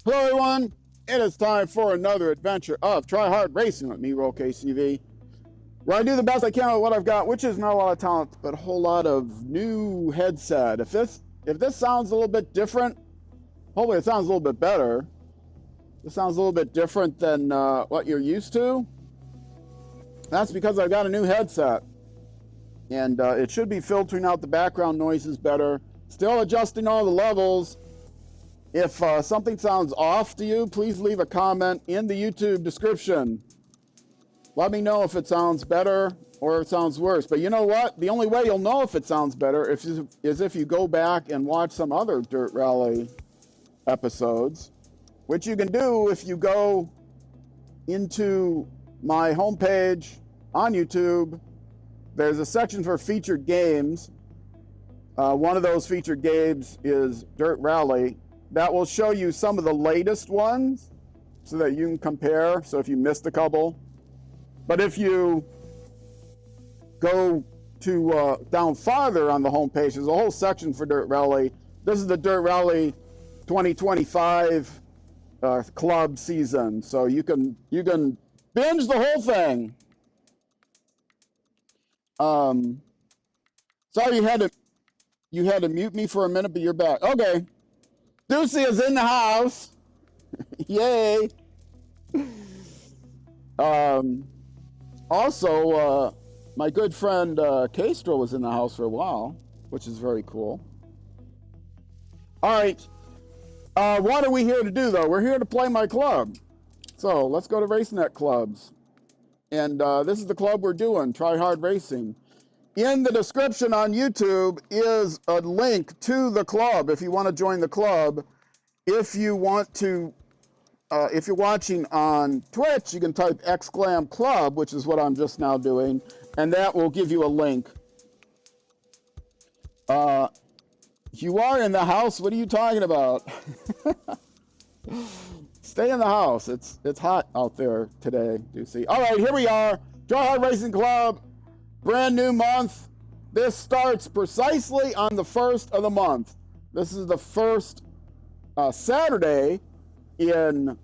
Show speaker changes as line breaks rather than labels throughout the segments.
Hello everyone, it is time for another adventure of Try Hard Racing with me, Roll KCV, where I do the best I can with what I've got, which is not a lot of talent, but a whole lot of new headset. If this sounds a little bit different, hopefully it sounds a little bit better. This sounds a little bit different than what you're used to. That's because I've got a new headset, and it should be filtering out the background noises better, still adjusting all the levels. If something sounds off to you, please leave a comment in the YouTube description. Let me know if it sounds better or if it sounds worse. But you know what? The only way you'll know if it sounds better is if you go back and watch some other Dirt Rally episodes, which you can do if you go into my homepage on YouTube. There's a section for featured games. One of those featured games is Dirt Rally. That will show you some of the latest ones so that you can compare, so if you missed a couple. But if you go to down farther on the homepage, there's a whole section for Dirt Rally. This is the Dirt Rally 2025 club season, so you can binge the whole thing. Sorry you had to mute me for a minute, but you're back. Okay. Deucey is in the house. Yay. Also, my good friend Castro was in the house for a while, which is very cool. All right. What are we here to do, though? We're here to play my club. So let's go to RaceNet clubs. And this is the club we're doing, Try Hard Racing. In the description on YouTube is a link to the club if you want to join the club. If you want to, if you're watching on Twitch, you can type !club, which is what I'm just now doing, and that will give you a link. You are in the house. What are you talking about? Stay in the house. It's hot out there today, Deucey. All right, here we are. Try Hard Racing Club. Brand new month. This starts precisely on the 1st of the month. This is the first Saturday in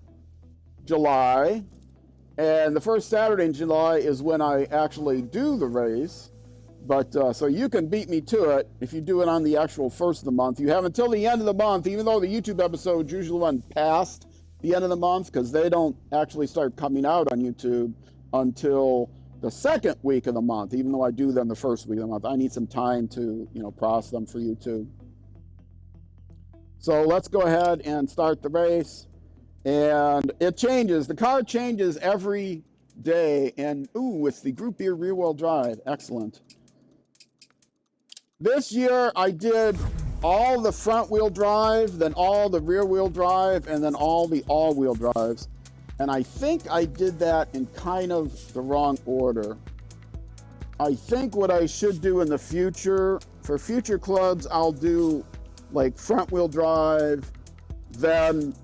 July. And the first Saturday in July is when I actually do the race. But so you can beat me to it if you do it on the actual 1st of the month. You have until the end of the month, even though the YouTube episodes usually run past the end of the month because they don't actually start coming out on YouTube until the second week of the month, even though I do them the first week of the month. I need some time to, process them for YouTube. So let's go ahead and start the race. And it changes. The car changes every day. And, ooh, it's the Group B rear-wheel drive. Excellent. This year, I did all the front-wheel drive, then all the rear-wheel drive, and then all the all-wheel drives. And I think I did that in kind of the wrong order. I think what I should do in the future, for future clubs, I'll do like front wheel drive, then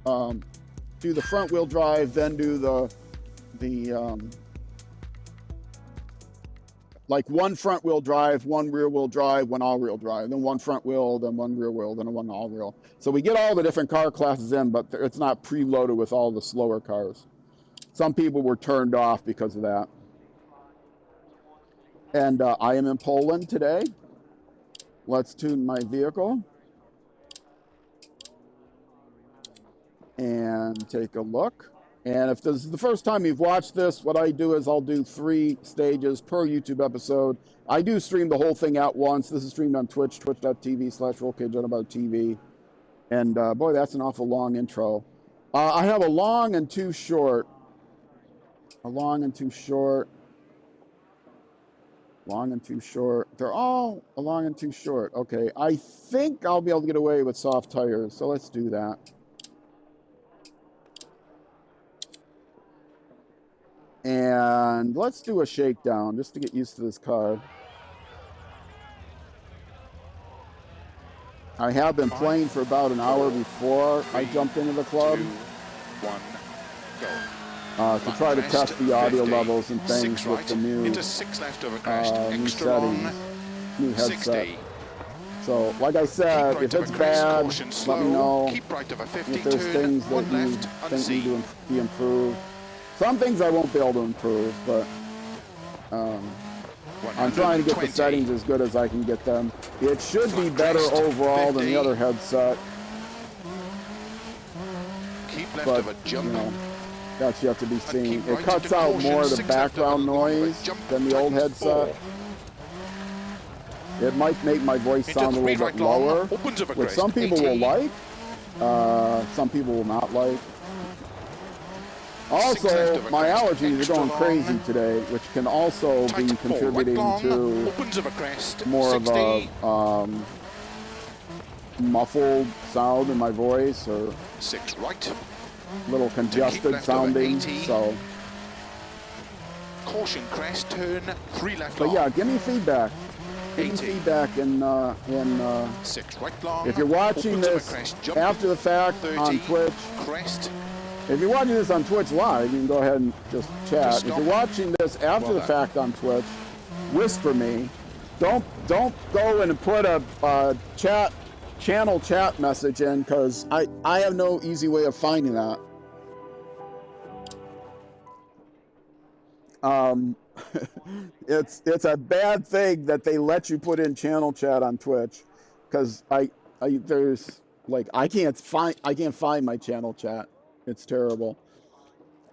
do the front wheel drive, then do the like one front wheel drive, one rear wheel drive, one all wheel drive, then one front wheel, then one rear wheel, then one all wheel. So we get all the different car classes in, but it's not preloaded with all the slower cars. Some people were turned off because of that. And I am in Poland today. Let's tune my vehicle. And take a look. And if this is the first time you've watched this, what I do is I'll do 3 stages per YouTube episode. I do stream the whole thing at once. This is streamed on Twitch, twitch.tv/RollKJunAboutTV. And boy, that's an awful long intro. I have a long and 2 short. A long and 2 short. Long and 2 short. They're all a long and 2 short. Okay, I think I'll be able to get away with soft tires, so let's do that. And let's do a shakedown just to get used to this car. I have been playing for about an hour before I jumped into the club.
2, 1, go.
To try to test the audio levels and things
6
with
right,
the new,
into 6 left over crashed,
new
extra long,
settings, new headset.
60,
So, like I said, if it's bad, let me know.
Keep right of a 50,
if there's things that you think need to be improved. Some things I won't be able to improve, but I'm trying to get the settings as good as I can get them. It should be better overall than the other headset.
Keep left
but,
of a jump.
You know, that's yet to be seen. It cuts out more of the background noise than the old headset. It might make my voice sound a little bit lower, which some people will like, some people will not like. Also, my allergies are going crazy today, which can also be contributing to more of a muffled sound in my voice, or a little congested sounding. So,
caution crest, turn 3 left.
But yeah, give me feedback. Give me feedback if you're watching this after the fact on Twitch. If you're watching this on Twitch live, you can go ahead and just chat. If you're watching this after the fact on Twitch, whisper me. Don't go and put a channel chat message in, because I have no easy way of finding that. It's a bad thing that they let you put in channel chat on Twitch, because there's like I can't find my channel chat. It's terrible.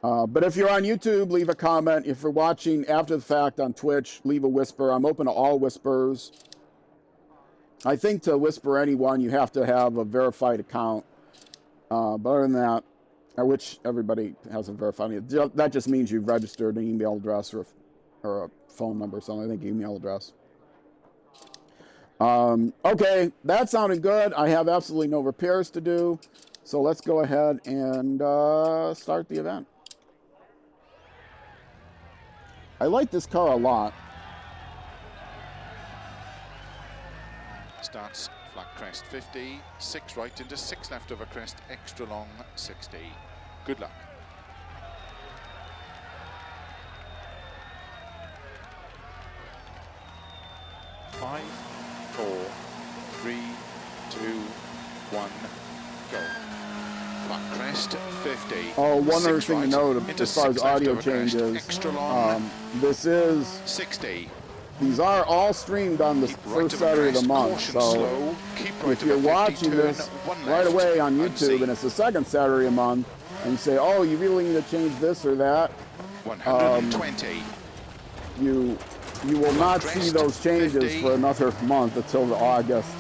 But if you're on YouTube, leave a comment. If you're watching after the fact on Twitch, leave a whisper. I'm open to all whispers. I think to whisper anyone, you have to have a verified account. But other than that, which everybody has a verified. That just means you've registered an email address or a phone number or something. I think email address. Okay, that sounded good. I have absolutely no repairs to do. So let's go ahead and start the event. I like this car a lot.
Starts flat crest 50, 6 right into 6 left over crest, extra long 60. Good luck. Five, 4, 3, 2, 1, go. Flat crest 50.
Oh, one other thing to note as far as audio changes. This is
60.
These are all streamed on the first Saturday of the month, so if you're watching this right away on YouTube and it's the second Saturday of the month, and you say, oh, you really need to change this or that,
120.
You will not see those changes for another month until the August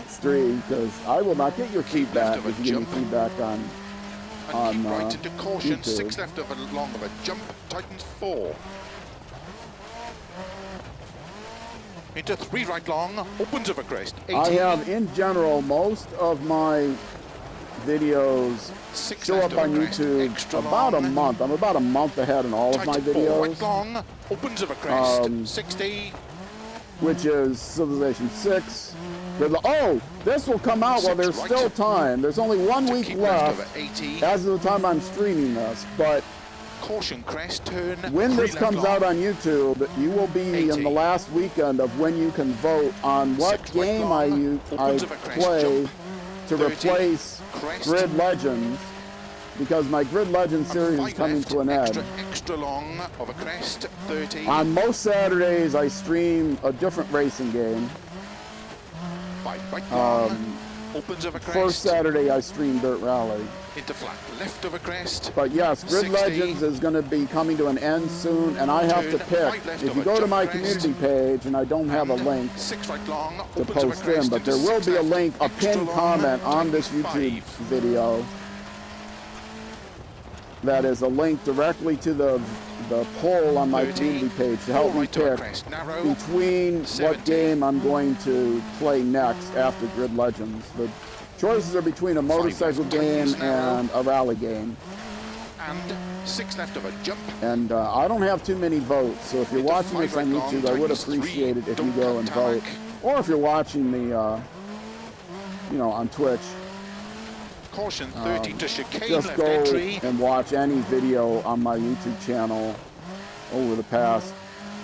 stream, because I will not get your feedback if you give me feedback on
right into caution,
YouTube.
6 left of a long of a jump, tightens 4. Into 3 right long, opens over crest, 80.
I have, in general, most of my videos show up on YouTube about a month. I'm about a month ahead in all of my videos.
Right long, opens over crest, 60.
Which is Civilization 6. Oh, this will come out while there's still time. There's only 1 week left as of the time I'm streaming this, but
caution crest, turn
when this comes out on YouTube, you will be in the last weekend of when you can vote on what game I play to replace Grid Legends, because my Grid Legends series is coming to an end.
Extra long of a crest, 30.
On most Saturdays, I stream a different racing game.
5 right long, opens over crest.
First Saturday, I stream Dirt Rally.
Into flat left of a crest.
But yes, Grid Legends is going to be coming to an end soon, and I have to pick. If you go to my community page, and I don't have a link to post in, but there will be a link, a pinned comment on this YouTube video. That is a link directly to the poll on my community page to help me pick between what game I'm going to play next after Grid Legends. The choices are between a motorcycle game and a rally game.
And 6 left of a jump.
And I don't have too many votes, so if you're watching this on YouTube, I would appreciate it if you go and vote. Or if you're watching the, on Twitch,
caution 30 to chicane
just
left
go
entry.
And watch any video on my YouTube channel over the past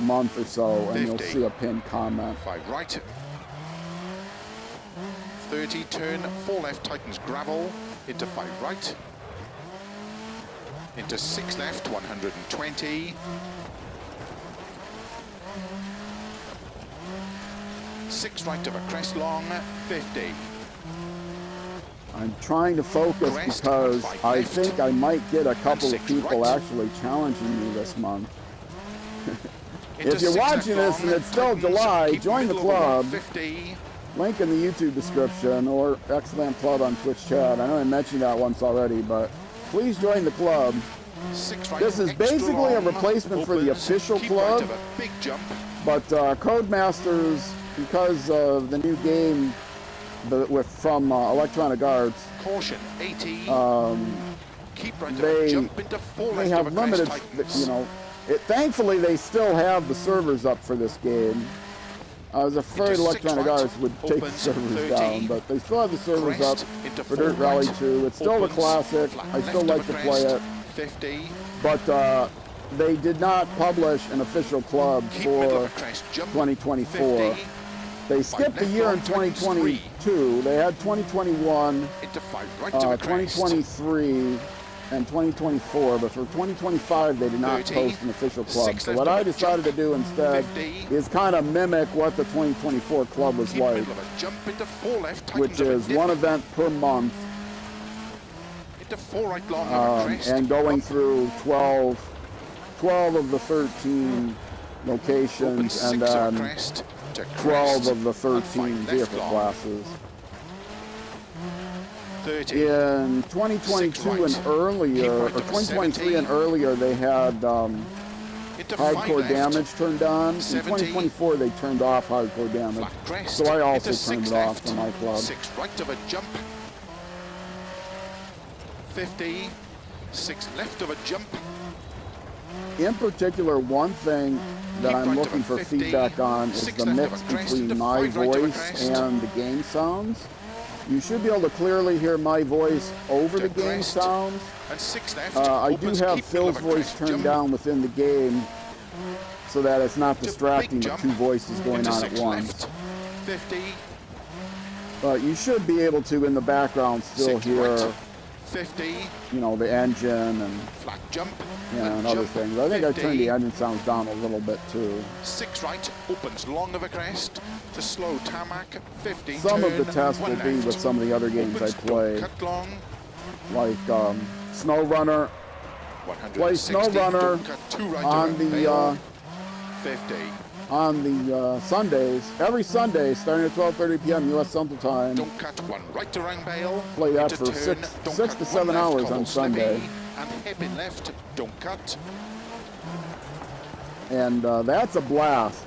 month or so, and
50.
you'll see a pinned comment.
5 right. 30, turn 4 left, tightens gravel, into 5 right, into 6 left, 120, 6 right over crest long, 50.
I'm trying to focus
Crest,
because
5
I
left,
think I might get a couple of
6
people
right.
actually challenging me this month.
Into
If you're
6
watching
left
this and
long,
it's still
tightens,
July,
keep
join the
middle over
club.
150.
Link in the YouTube description or Excellent Club on Twitch chat. I know I mentioned that once already, but please join the club.
6 right,
This is
extra
basically a
long,
replacement for the
opens,
official
keep
club.
right of a big jump,
But Codemasters, because of the new game from Electronic Arts,
caution 80, keep right of a
they
jump into 4
they
left
have
of a crest,
limited,
tightens.
thankfully they still have the servers up for this game. I was afraid
Into 6
Electronic
right,
Arts would take the
opens,
servers
30,
down, but they still have the servers
crest,
up
into
for
4
Dirt Rally
right,
2. It's still a
opens,
classic.
flat
I still
left
like
of
to
a
play
crest,
it,
50,
but they did not publish an official club
keep middle of
for
a crest, jump,
2024.
50,
They skipped the
left
year
long,
in
tightens
2022. They had 2021,
into 5 right of a crest,
2023, and 2024, but for 2025 they did not
30,
post an official club.
6
So
left
what
of
I
a
decided to
jump,
do instead
50,
is kind of mimic what the 2024 club was
keep
like,
middle of a jump into 4 left, tightens
which
of a
is
dip,
one event per month,
into 4 right long of a crest,
and going
up,
through 12 of the 13 locations,
opens
and
6 of a
then
crest, to
12
crest,
of the 13
5 left
vehicle
long,
classes.
30,
In 2022
6 right,
and earlier,
keep
or
right of a
2023
70,
and earlier, they had
into 5
hardcore
left,
damage turned on. In
70,
2024, they turned off hardcore damage.
flat crest,
So I also
into
turned
6
it off
left,
for my club.
6 right of a jump, 50, 6 left of a jump,
In particular, one thing that
keep
I'm
right of
looking
a
for
50,
feedback on is
6
the
left of
mix
a crest,
between
into
my
5 right of a
voice
crest,
and the game sounds. You should be able to clearly hear my voice over
to
the game
crest,
sounds.
and 6 left,
I do
opens,
have
keep middle
Phil's
of a
voice
crest,
turned
jump,
down within the game so that it's not
to
distracting
big
with
jump,
2 voices going
into
on at
6
once.
left, 50,
But you should be able to, in the background, still
6
hear,
right, 50,
the engine and,
flat jump,
and other
jump,
things. I think I
50,
turned the engine sounds down a little bit too.
6 right, opens long of a crest, to slow tarmac, 50,
Some
turn,
of the tests will
1
be
left,
with some of the other games
opens,
I play,
cut long,
like Snow Runner.
160,
Snow Runner
cut 2 right
on
of a
the
bale, 50,
Sundays. Every Sunday, starting at 12:30 p.m. U.S. Central Time.
don't cut 1 right around bale,
Play that
into
for
turn, don't
6
cut
to
1
7
left,
hours
cobble
on
slippy,
Sunday.
and hairpin left, don't cut,
And that's a blast.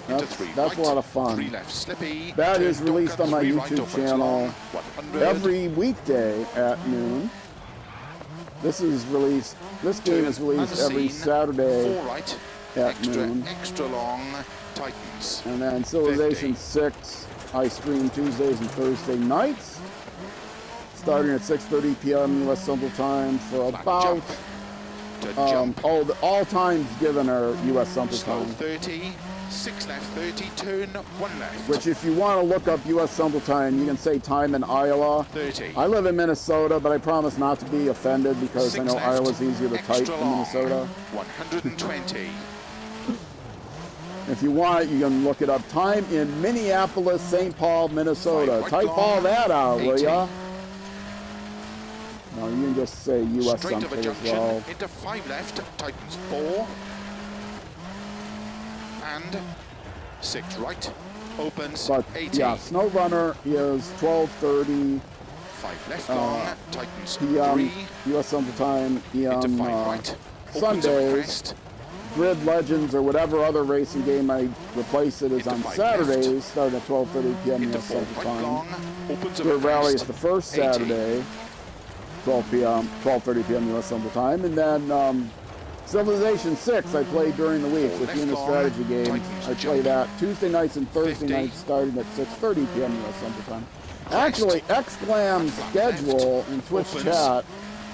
into
That's
3
a
right,
lot of fun.
3 left slippy,
That
turn,
is
don't
released
cut,
on my
3 right,
YouTube
opens
channel
long, 100,
every weekday at noon. This game is released every
unseen,
Saturday
4 right,
at noon.
extra long, tightens,
And then Civilization
50.
6, I stream Tuesdays and Thursday nights, starting at 6:30 p.m. U.S. Central Time for
flat
about
jump, to jump,
all times given are U.S. Central
slow
Time.
30, 6 left 30, turn 1 left,
Which, if you want to look up U.S. Central Time, you can say time in Iowa.
30,
I live in Minnesota, but I promise not to be offended because
6
I know
left,
Iowa's easier to type
extra
than
long,
Minnesota.
120,
If you want, you can look it up. Time in Minneapolis, St. Paul, Minnesota.
5 right
Type
long,
all that out, will
80.
ya? No, you can just say U.S.
straight of a
something as
junction,
well.
into 5 left, tightens 4, and 6 right, opens
But
80,
yeah, Snow Runner is 12:30
5 left long, tightens
p.m.
3,
U.S. Central Time
into 5
p.m.
right, opens of a
Sundays.
crest,
Grid Legends or whatever other racing game I replace it is
into
on
5
Saturdays,
left.
starting at 12:30 p.m.
into
U.S.
4
Central
right
Time.
long, opens of a
Dirt Rally is
crest,
the first
80.
Saturday, 12:30 p.m. U.S. Central Time, and then Civilization 6 I play during the week. So if you're in a
left long,
strategy game,
tightens
I play
jump.
that Tuesday nights and Thursday
50.
nights, starting at 6:30 p.m. U.S. Central Time.
Crest.
Actually, XClam's
Flat
schedule
left.
in Twitch
Opens.
chat,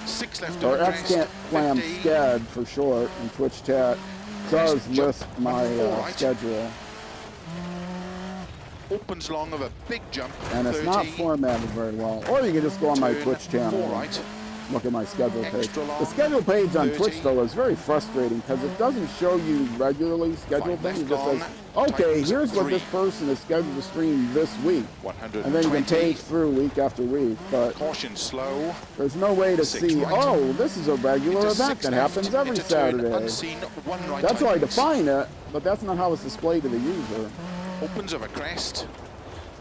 6 left
or
of a crest,
XClam
50,
Sched for short in Twitch chat, does
Crest, jump,
list my
and 4 right.
schedule.
opens long of a big jump,
and it's
30,
not formatted very well. Or you can just go on my
turn
Twitch channel.
4 right,
Look at my schedule page.
extra long,
The schedule page on
30,
Twitch, though, is very frustrating because it doesn't show you regularly scheduled
5
things. It
left
just
long,
says, okay,
tightens
here's what
3,
this person is scheduled to stream this week.
120,
And then you can page through week after week. But
caution slow,
there's no way to
6
see,
right,
oh, this is a regular
into
event
6
that
left,
happens every
into turn
Saturday.
unseen, 1 right,
That's how I
tightens,
define it, but that's not how it's displayed to the user.
opens of a crest,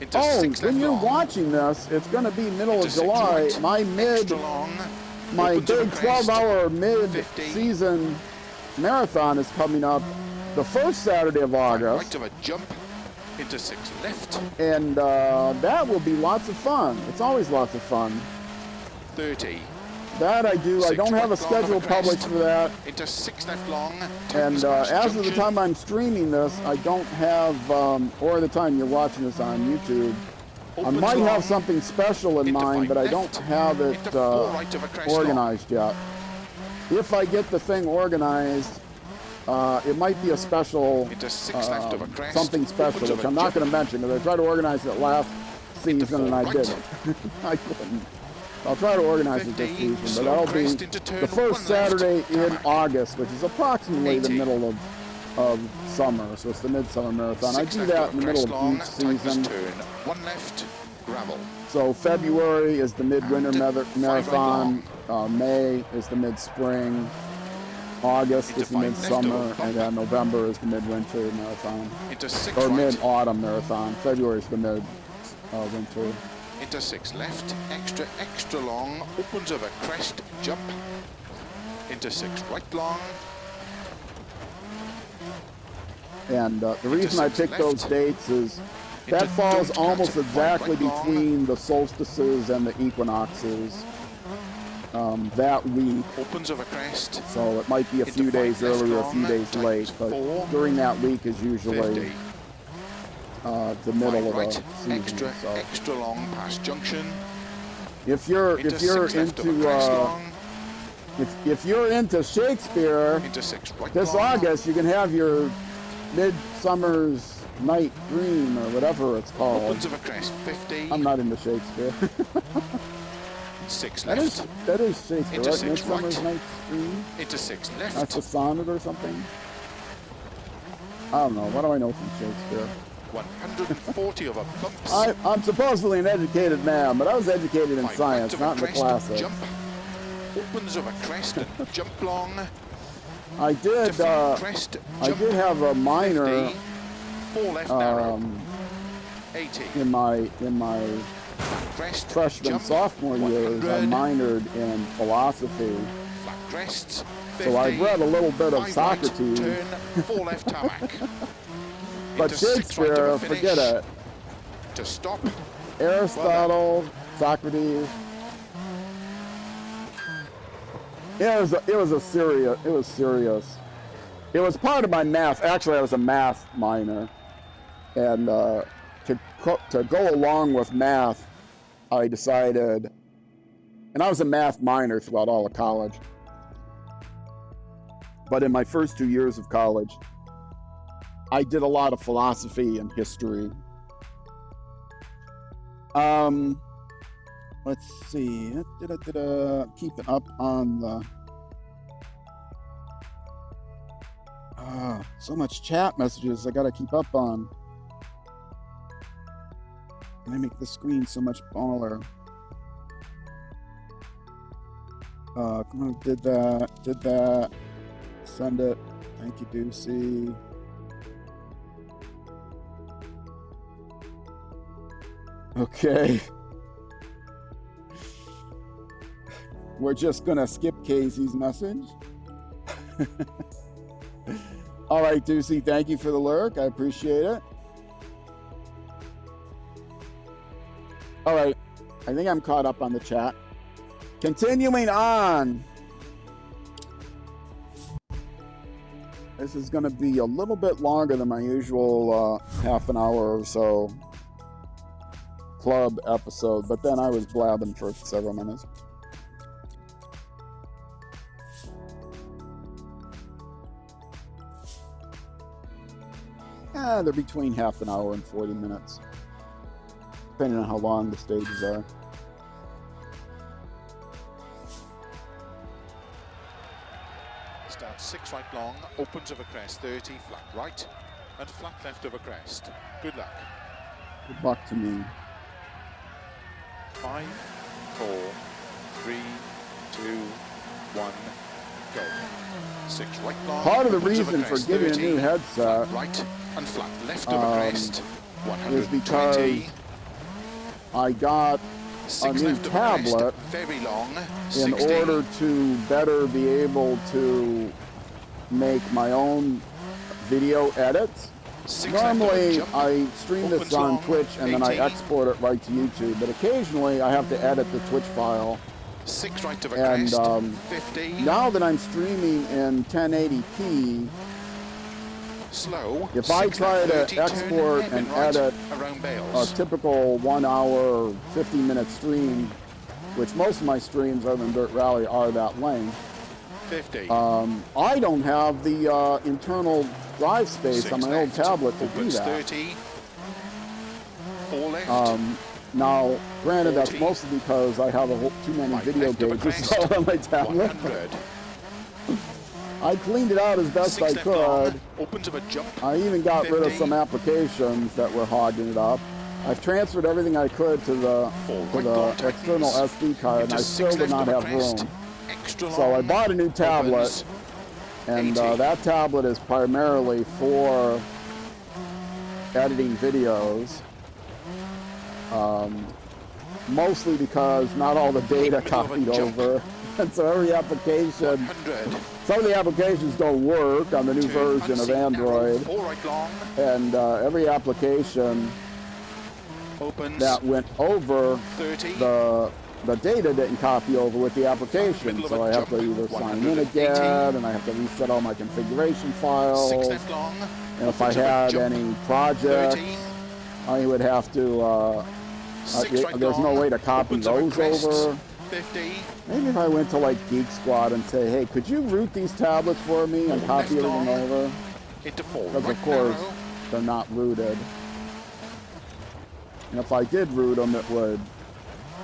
into
Oh,
6
when
left
you're
long,
watching this, it's going to be middle
into
of
6
July.
right,
My
extra long,
my
opens of a
big
crest,
12-hour
50,
mid-season marathon is coming up the first Saturday of
5
August,
right of a jump, into 6 left,
and that will be lots of fun. It's always lots of fun.
30,
That I do. I
6
don't have a
right long of
schedule
a crest,
published for that.
into 6 left long,
And
tightens past
as of the
junction,
time I'm streaming this, I don't have, or the time you're watching this on YouTube, I
opens
might
long,
have something special in
into
mind,
5
but I
left,
don't have it
into 4 right of a crest long,
organized yet. If I get the thing organized, it might be a special,
into 6 left of a crest,
something special,
opens of
which
a
I'm not
jump,
going to mention because I tried to organize it last season and I
4
didn't. I couldn't. I'll try to organize it this
50,
season, but
slow
that'll be
crest into turn
the first
1 left,
Saturday in
tarmac.
August, which is approximately the
80.
middle of summer, so it's the midsummer marathon. I
6
do
left
that
of
in the
a crest
middle
long,
of each
tightens
season.
turn, 1 left, gravel,
So February is the midwinter
And 5 right
marathon, May is the mid-spring, August
Into
is the
5 left
midsummer,
over bump.
and then November is the midwinter marathon,
into 6
or
right,
mid-autumn marathon. February is the mid-winter.
into 6 left, extra long, opens of a crest, jump, into 6 right long,
And the reason I
6
picked those
left.
dates is
Into
that falls
don't cut,
almost
5
exactly
right long.
between the solstices and the equinoxes that week.
opens of a crest,
So it might be a
Into
few
5
days
left
early or a
long,
few days
tightens
late, but
4,
during that week is usually
50,
the middle
5
of
right,
the season. So
extra long past junction,
if you're
into
if you're
6 left of a
into
crest long,
if you're into Shakespeare,
into 6 right
this
long,
August you can have your Midsummer's Night Dream or whatever it's called.
opens of a crest, 50,
I'm not into Shakespeare.
6
That
left,
is Shakespeare,
Into
right?
6
Midsummer's
right.
Night's Dream?
into 6
That's
left,
a sonnet or something? I don't know. What do I know from Shakespeare?
140 of a bumps,
I'm supposedly an educated man, but I was educated in
5
science,
right of a
not in the
crest,
classics.
jump, opens of a crest and jump long,
I did.
to 5 crest,
I
jump,
did have a minor
50, 4 left narrow,
um,
80,
in my
crest,
freshman
jump,
sophomore years. I
100,
minored in philosophy,
flat crest, 50,
so I've read a little bit of
5
Socrates.
right, turn, 4 left tarmac,
But
into 6 right of
Shakespeare,
a finish,
forget it.
to stop,
Aristotle, Socrates. It was serious. It was part of my math. Actually, I was a math minor, and to go along with math, I decided, and I was a math minor throughout all of college. But in my first 2 years of college, I did a lot of philosophy and history. Let's see. Keeping up on the. So much chat messages I gotta keep up on. And I make the screen so much smaller. Come on, did that. Send it. Thank you, Deucey. Okay. We're just gonna skip Casey's message. All right, Deucey, thank you for the lurk. I appreciate it. All right, I think I'm caught up on the chat. Continuing on. This is going to be a little bit longer than my usual half an hour or so club episode, but then I was blabbing for several minutes. They're between half an hour and 40 minutes. depending on how long the stages are.
Starts 6 right long, opens over crest, 30, flat right, and flat left over crest. Good luck.
Good luck to me.
5, 4, 3, 2, 1, go. 6 right long.
Part of the
opens over
reason for
crest,
getting
30,
a new headset
flat right and flat left over crest.
is because
120.
I got a
6
new
left over
tablet
crest, very long.
in
60.
order to better be able to make my own video edits.
6 left over
Normally,
jump.
I stream this
Opens
on
long,
Twitch and then I
80.
export it right to YouTube, but occasionally I have to edit the Twitch file.
6 right over
And
crest, 50.
now that I'm streaming in 1080p,
Slow.
if I try to
30,
export
turn
and
right
edit
around
a
Bales.
typical 1 hour, 50-minute stream, which most of my streams other than Dirt Rally are that length,
50.
I don't have the internal drive space
6
on my old
left,
tablet to do
opens
that.
30. 4 left.
Now, granted, that's
40.
mostly because I have too many
Right
video
left over
games
crest.
installed on my tablet.
100.
I cleaned it out as best
6
I
left long,
could.
opens of a jump.
I even got rid of
50.
some applications that were hogging it up. I've transferred everything I could to the,
4 right long tightens.
external SD card, and I
Into
still
6
did not
left over
have room.
crest. Extra
So I
long,
bought a new tablet,
opens.
and
80.
that tablet is primarily for editing videos. Mostly because not all the data
Middle of a
copied
jump.
over. And so every application,
100.
some of the applications don't work on the new
Turn
version of
unseen arrow,
Android.
4 right long,
And every application
opens.
that went over
30.
the data didn't copy over with the application,
Middle of
so
a
I have to
jump,
either sign in
180.
again, and I have to reset all my configuration
6
files.
left long,
And if I
opens of a
had
jump.
any projects,
30.
I would have to.
6 right
there's no
long,
way to copy
opens of a
those
crest.
over.
50.
Maybe if I went to like Geek Squad and say, hey, could you root these tablets for me and copy
Left
everything
long.
over?
Into 4
Because
right
of course,
narrow.
they're not rooted. And if I did root them, it would.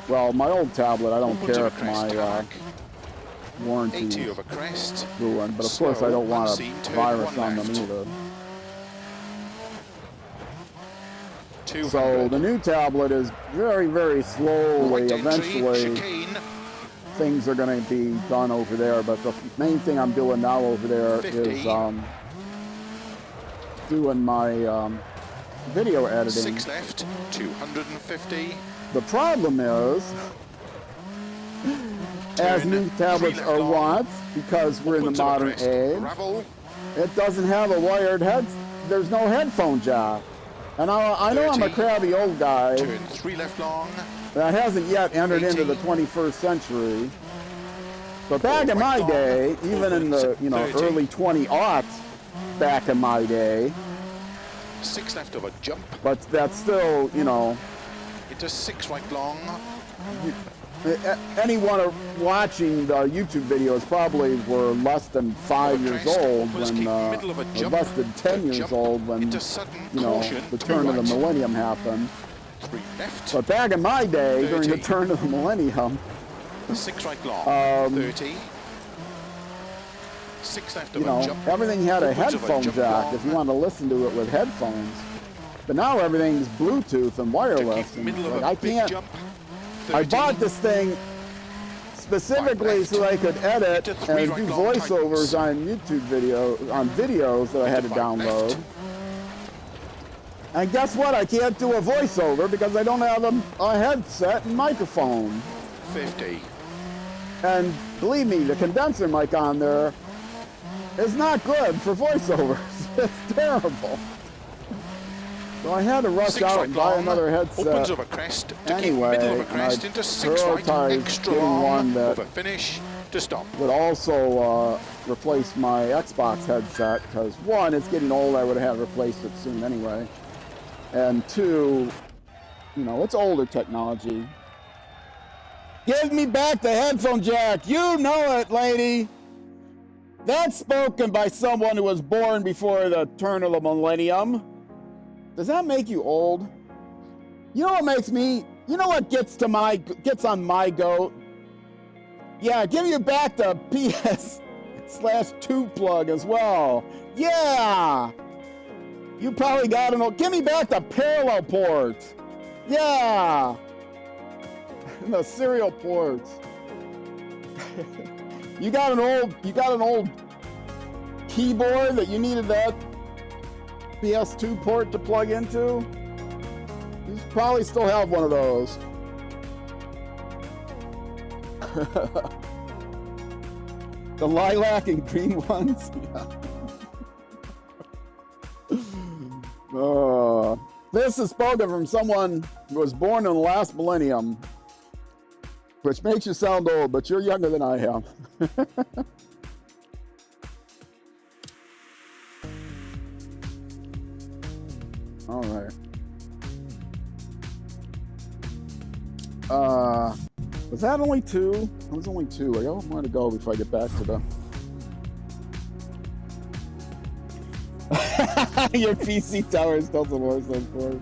Well, my old tablet, I don't
Opens
care
of a
if my
crest, tag.
warranty
80
is
over crest.
ruined, but of course I
Slow,
don't want a
unseen, turn
virus
1
on them
left.
either.
200.
So the new tablet is very, very slowly,
right entry,
eventually,
chicane.
things are going to be done over there, but the main thing I'm doing now over there
50.
is doing my video editing.
6 left, 250.
The problem is, as
Turn,
new tablets
3
are
left long.
wont, because we're in the
Opens of a
modern
crest.
age,
Gravel.
it doesn't have a wired head. There's no headphone jack. And I know I'm a
30.
crabby old guy
Turn 3 left long.
that hasn't yet entered
80.
into the 21st century. But back in my
long.
day, even in the
Opens 30.
early 20-aughts, back in my day,
6 left of a jump.
but that's still,
Into 6 right long.
anyone watching the YouTube videos probably were less than 5 years
crest.
old
Opens
when,
keep middle of a
or
jump.
less than 10 years
Jump.
old when,
Into sudden
the
caution.
turn of the
right.
millennium happened.
3 left.
But back in my day, during the
30.
turn of the millennium,
6 right long. 30. 6 left of a jump.
everything had a
Opens of a
headphone
jump
jack
long.
if you want to listen to it with headphones. But now everything's Bluetooth and wireless.
Keep
And
middle of
like,
a
I
big
can't.
jump.
I
30.
bought this thing specifically
left.
so I could edit
Into 3
and
right
do
long
voiceovers on YouTube videos that I had to
Into 5
download.
left.
And guess what? I can't do a voiceover because I don't have a headset and microphone.
50.
And believe me, the condenser mic on there is not good for voiceovers. It's terrible. So I had to rush
6
out
right
and buy
long.
another
Opens
headset
of a crest. To
anyway,
keep middle of a
and
crest.
I
Into 6 right.
prioritized
Extra
getting
long.
one that
Over finish. To stop.
would also replace my Xbox headset, because one, it's getting old, I would have replaced it soon anyway. And two, it's older technology. Give me back the headphone jack! You know it, lady! That's spoken by someone who was born before the turn of the millennium. Does that make you old? You know what makes me, you know what gets on my goat? Yeah, give you back the PS/2 plug as well. Yeah! You probably got an old, give me back the parallel ports. Yeah! The serial ports. You got an old keyboard that you needed that PS2 port to plug into? You probably still have one of those. The lilac and green ones? Yeah. This is spoken from someone who was born in the last millennium, which makes you sound old, but you're younger than I am. All right. Was that only two? It was only two. I got more to go before I get back to the... Your PC tower still some more, of course.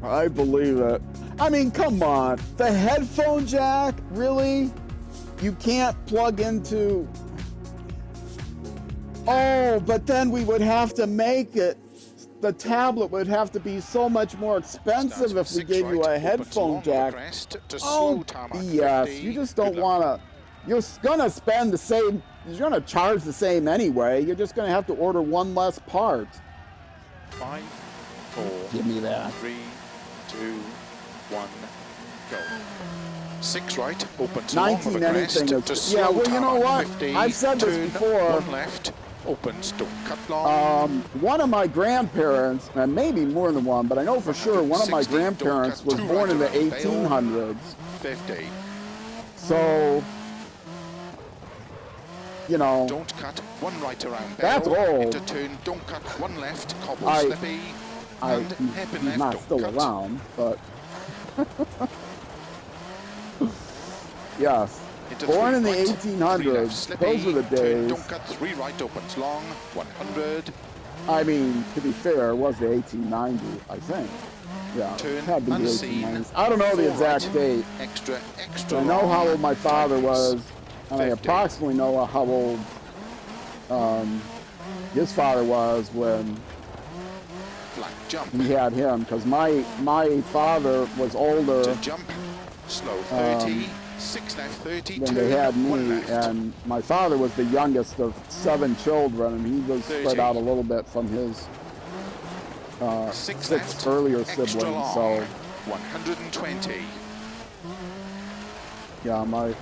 I believe it. I mean, come on. The headphone jack, really? You can't plug into... Oh, but then we would have to make it... The tablet would have to be so much more expensive if we gave you a headphone jack. Oh, yes. You just don't want to... You're going to spend the same... You're going to charge the same anyway. You're just going to have to order one less part.
5, 4,
give me that.
3, 2, 1, go. 6 right, opens long of a crest to slow,
yeah, well, you know what?
50,
I've said this before.
1 left, opens, don't cut long.
One of my grandparents, and maybe more than one, but I know for sure one of my grandparents was born in the 1800s.
50.
So... You know,
don't cut, 1 right around
that's
barrel,
old.
into turn, don't cut, 1 left, cobble slippy, and hairpin left,
not
don't
still
cut.
around, but yes,
Into
born in the
right,
1800s.
Slippy,
Those were the days.
turn, don't cut, 3 right, opens long, 100.
I mean, to be fair, it was the 1890s, I think. Yeah,
Turn,
it had to be the
unseen,
1890s. I don't know the exact
right,
date.
Extra
I know how old my father
tightens,
was, and I
50.
approximately know how old his father was when
Flank jump.
he had him, because my father was older
To jump, slow 30, 6 left 30,
when
turn,
they had
1
me,
left.
and my father was the youngest of 7 children, and he was
30.
spread out a little bit from his
6
6
left,
earlier
extra
siblings.
long,
So
120.
yeah, my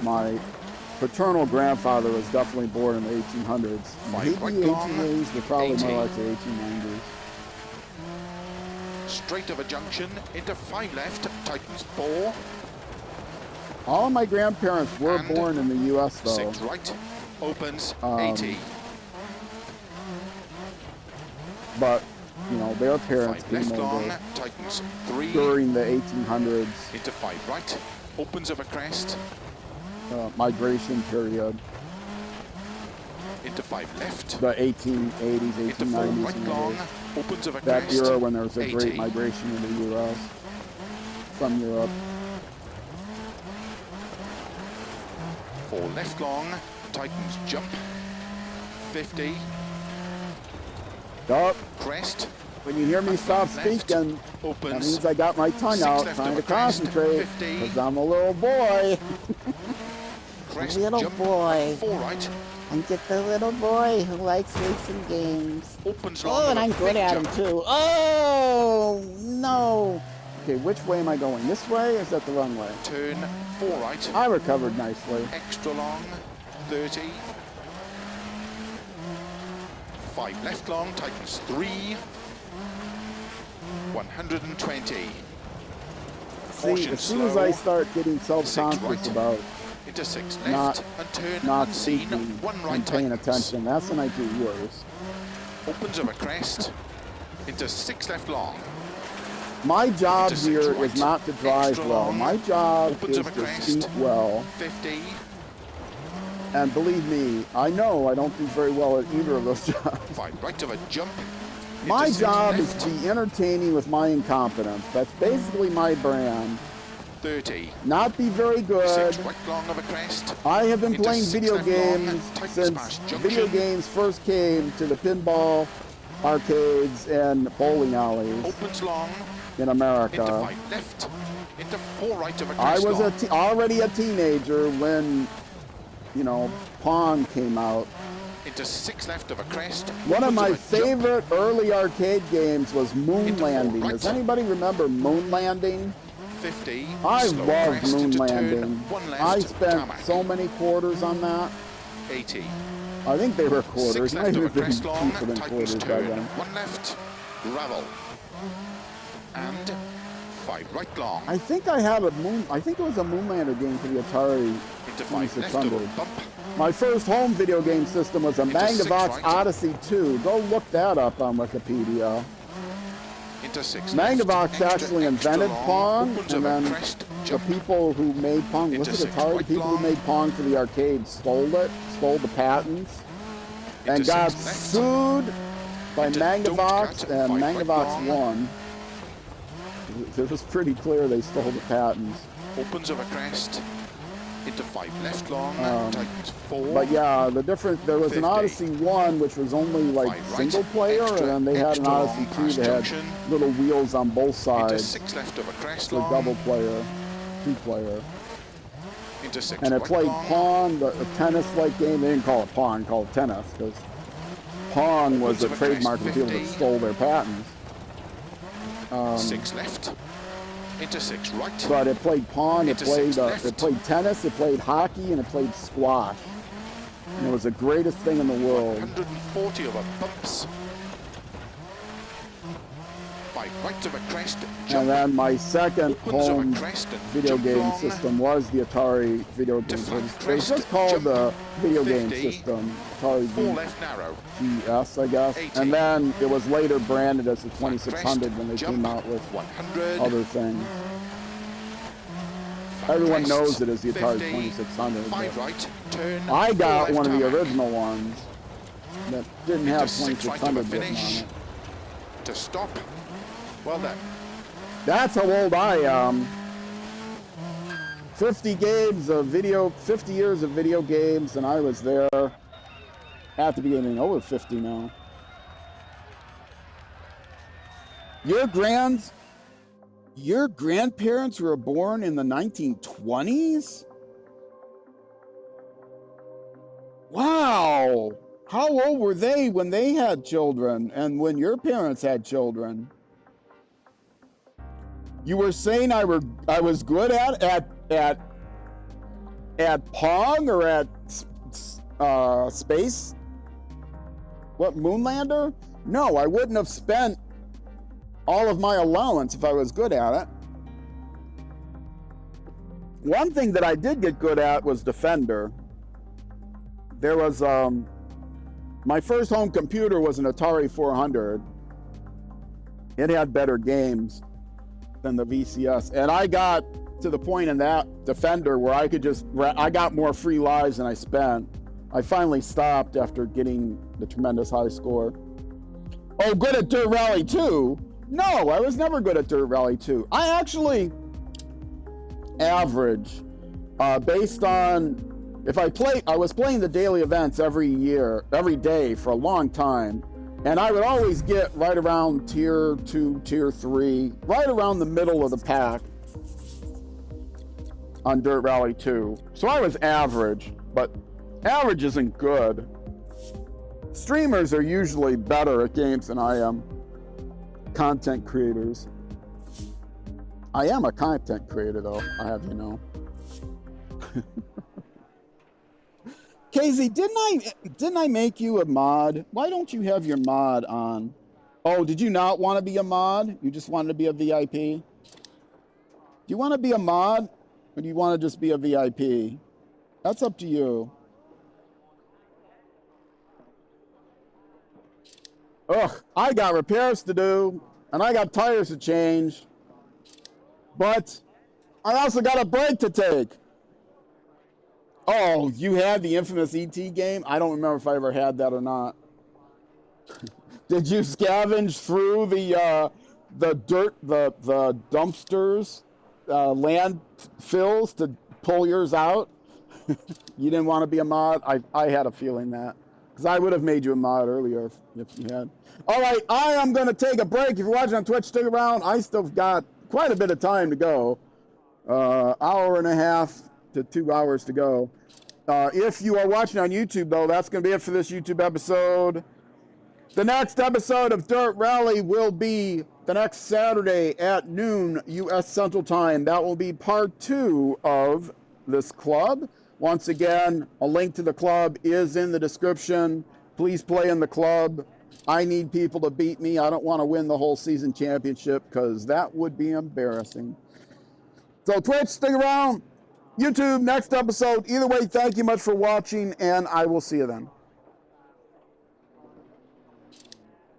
paternal grandfather was definitely born in the 1800s. Maybe
right
the
long,
1880s, but probably
80.
more like the 1890s.
Straight of a junction, into 5 left, tightens 4,
All of my grandparents were
And
born in the U.S. though.
6 right, opens 80.
But, you know, their parents
5
came
left long,
over
tightens 3,
during the 1800s
into 5 right, opens of a crest,
migration period.
into 5 left,
The 1880s,
into 4
1890s,
right
and
long,
the
opens of a
that
crest,
era when there was a
80.
great migration into the U.S. from Europe.
4 left long, tightens jump, 50,
Yup.
crest,
When you hear me stop
left,
speaking, that
opens,
means I got my tongue
6
out
left
trying
of
to
a crest,
concentrate
50.
because I'm a little boy.
crest,
Little
jump,
boy.
4 right,
I'm just a little boy who likes racing games.
opens long,
Oh, and
of a
I'm good
big
at them
jump,
too. Oh, no.
Okay, which way am I going? This way or is that the wrong way?
turn, 4 right,
I recovered nicely.
extra long, 30, 5 left long, tightens 3, 120,
See,
Caution
as soon as I
slow.
start getting
6
self-conscious
right,
about
into 6
Not-
left, and turn
not
unseen,
speaking
1 right
and paying
tightens,
attention, that's when I do worse.
opens of a crest, into 6 left long,
My job
Into 6
here
right,
is not to drive
extra
well.
long,
My job
opens
is
of a
to
crest.
speak well.
50,
And believe me, I know I don't do very well at either of those jobs.
5 right of a jump,
My
six
job is
left.
to be entertaining with my incompetence. That's basically my brand.
30.
Not be very good.
6 right long of a crest.
I have been
Into
playing
6
video
left long,
games
tightens
since
past
video
junction.
games first came to the pinball arcades and bowling alleys
Opens long.
in
Into
America.
5 left. Into 4 right of a
I
crest
was
long.
already a teenager when, you know, Pong came out.
Into 6 left of a crest.
One of
Opens
my
a jump.
favorite early arcade games was Moon
Into 4
Landing.
right.
Does anybody remember Moon Landing?
50.
I
slow
love
crest
Moon
into
Landing.
turn. 1 left.
I spent
tarmac.
so many quarters on that.
80.
I think they were quarters.
6
Might
left of a
have been
crest long.
cheaper than
Tightens
quarters by
turn.
then.
1 left. Gravel. And 5 right long.
I think I had a Moon. I think it was a Moonlander game for the Atari
Into 5 left of a
2600.
bump.
My first home video game system was a
Into 6
Magnavox
right.
Odyssey 2. Go look that up on Wikipedia.
Into 6
Magnavox
left.
actually
Extra
invented
long.
Pong,
Opens
and
of a
then
crest.
the
Jump.
people who made Pong, was
Into
it
6
Atari? The
right
people who
long.
made Pong for the arcade stole it, stole the patents, and
Into
got
6 left.
sued by
Into don't
Magnavox,
cut,
and
5 right
Magnavox
long.
won. It was pretty clear they stole the patents.
Opens of a crest. Into 5 left long. Tightens 4.
But yeah, the different, there was an
50.
Odyssey 1, which was only like
5 right.
single player,
Extra,
and then they had an
extra
Odyssey
long
2
past
that had
junction.
little wheels on both
Into
sides
6 left of a crest
for
long.
double player, 2 player.
Into 6
And it
right
played
long.
Pong, a tennis-like game. They didn't call it Pong, called tennis, because Pong was
Opens
a
of a crest,
trademark of the people that
50.
stole their patents.
6 left. Into 6 right.
But it played Pong, it
Into 6
played,
left.
it played tennis, it played hockey, and it played squash. And it was the greatest thing in the world.
140 of a bumps. 5 right of a crest.
And
Jump.
then my second
Opens of
home
a crest and
video
jump
game
long.
system was the Atari video game
To
system.
flat
It was just
crest,
called
jump,
the video game
50,
system, Atari
4 left narrow.
VGS, I guess.
80.
And then it was later branded as the
Flat
2600 when they
crest,
came
jump,
out with
100.
other things.
Flat
Everyone
crest,
knows it as the Atari
50,
2600.
5
but
right, turn.
I
4
got
left
one of the
tarmac.
original ones that didn't
Into
have
6 right of a
2600 written on
finish.
it.
To stop. Well done.
That's how old I am. 50 years of video games, and I was there at the beginning. Over 50 now. Your grandparents were born in the 1920s? Wow. How old were they when they had children and when your parents had children? You were saying I was good at Pong or at space? What, Moonlander? No, I wouldn't have spent all of my allowance if I was good at it. One thing that I did get good at was Defender. There was my first home computer was an Atari 400. It had better games than the VCS, and I got to the point in that Defender where I got more free lives than I spent. I finally stopped after getting the tremendous high score. Oh, good at Dirt Rally 2? No, I was never good at Dirt Rally 2. I actually average based on I was playing the daily events every day for a long time. And I would always get right around tier 2, tier 3, right around the middle of the pack on Dirt Rally 2. So I was average, but average isn't good. Streamers are usually better at games than I am. Content creators. I am a content creator, though, I have you know. Casey, didn't I make you a mod? Why don't you have your mod on? Oh, did you not want to be a mod? You just wanted to be a VIP? Do you want to be a mod, or do you want to just be a VIP? That's up to you. Ugh, I got repairs to do, and I got tires to change, but I also got a break to take. Oh, you had the infamous ET game? I don't remember if I ever had that or not. Did you scavenge through the dirt, the dumpsters, landfills to pull yours out? You didn't want to be a mod? I had a feeling that. Because I would have made you a mod earlier if you had. All right, I am going to take a break. If you're watching on Twitch, stick around. I still got quite a bit of time to go. Hour and a half to 2 hours to go. If you are watching on YouTube, though, that's going to be it for this YouTube episode. The next episode of Dirt Rally will be the next Saturday at noon U.S. Central Time. That will be part 2 of this club. Once again, a link to the club is in the description. Please play in the club. I need people to beat me. I don't want to win the whole season championship because that would be embarrassing. So Twitch, stick around. YouTube, next episode. Either way, thank you much for watching, and I will see you then.